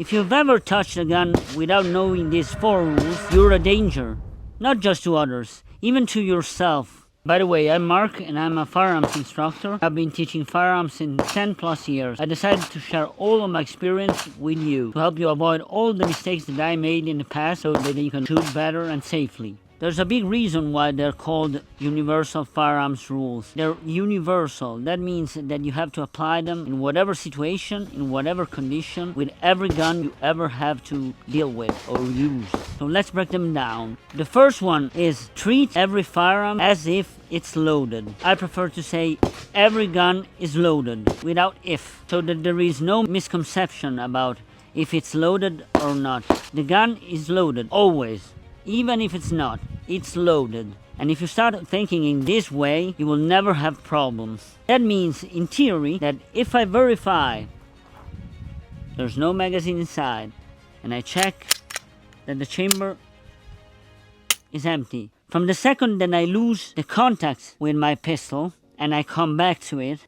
If you've ever touched a gun without knowing these 4 rules, you're a danger. Not just to others, even to yourself. By the way, I'm Mark and I'm a firearms instructor. I've been teaching firearms in 10 plus years. I decided to share all of my experience with you to help you avoid all the mistakes that I made in the past so that you can shoot better and safely. There's a big reason why they're called universal firearms rules. They're universal. That means that you have to apply them in whatever situation, in whatever condition, with every gun you ever have to deal with or use. So let's break them down. The first one is treat every firearm as if it's loaded. I prefer to say every gun is loaded without if, so that there is no misconception about if it's loaded or not. The gun is loaded always. Even if it's not, it's loaded. And if you start thinking in this way, you will never have problems. That means, in theory, that if I verify there's no magazine inside, and I check that the chamber is empty, from the second that I lose the contact with my pistol, and I come back to it,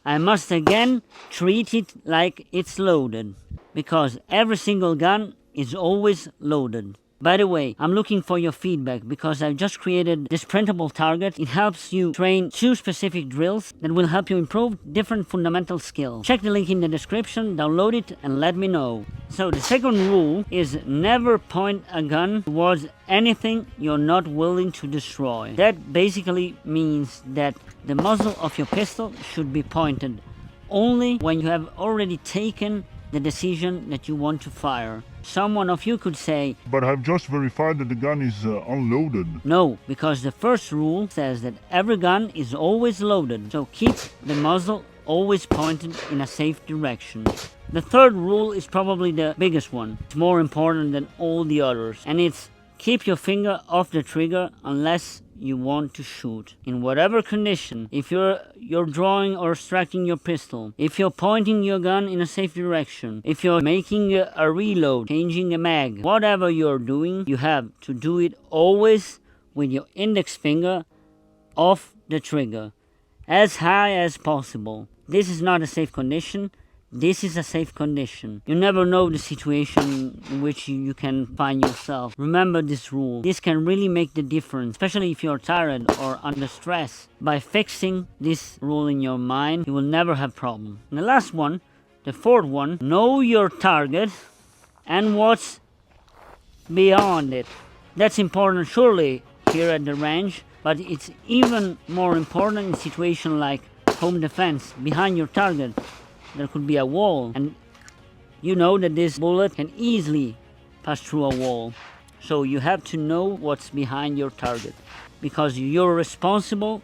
I must again treat it like it's loaded. Because every single gun is always loaded. By the way, I'm looking for your feedback because I've just created this printable target. It helps you train 2 specific drills that will help you improve different fundamental skills. Check the link in the description, download it, and let me know. So the second rule is never point a gun towards anything you're not willing to destroy. That basically means that the muzzle of your pistol should be pointed only when you have already taken the decision that you want to fire. Someone of you could say, but I've just verified that the gun is unloaded. No, because the first rule says that every gun is always loaded, so keep the muzzle always pointed in a safe direction. The third rule is probably the biggest one. It's more important than all the others, and it's keep your finger off the trigger unless you want to shoot. In whatever condition, if you're drawing or striking your pistol, if you're pointing your gun in a safe direction, if you're making a reload, changing a mag, whatever you're doing, you have to do it always with your index finger off the trigger, as high as possible. This is not a safe condition. This is a safe condition. You never know the situation in which you can find yourself. Remember this rule. This can really make the difference, especially if you're tired or under stress. By fixing this rule in your mind, you will never have problems. And the last one, the fourth one, know your target and what's beyond it. That's important surely here at the range, but it's even more important in a situation like home defense. Behind your target there could be a wall, and you know that this bullet can easily pass through a wall. So you have to know what's behind your target, because you're responsible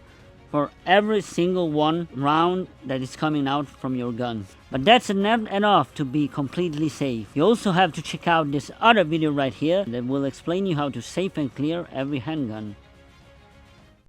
for every single one round that is coming out from your gun. But that's not enough to be completely safe. You also have to check out this other video right here that will explain you how to safe and clear every handgun.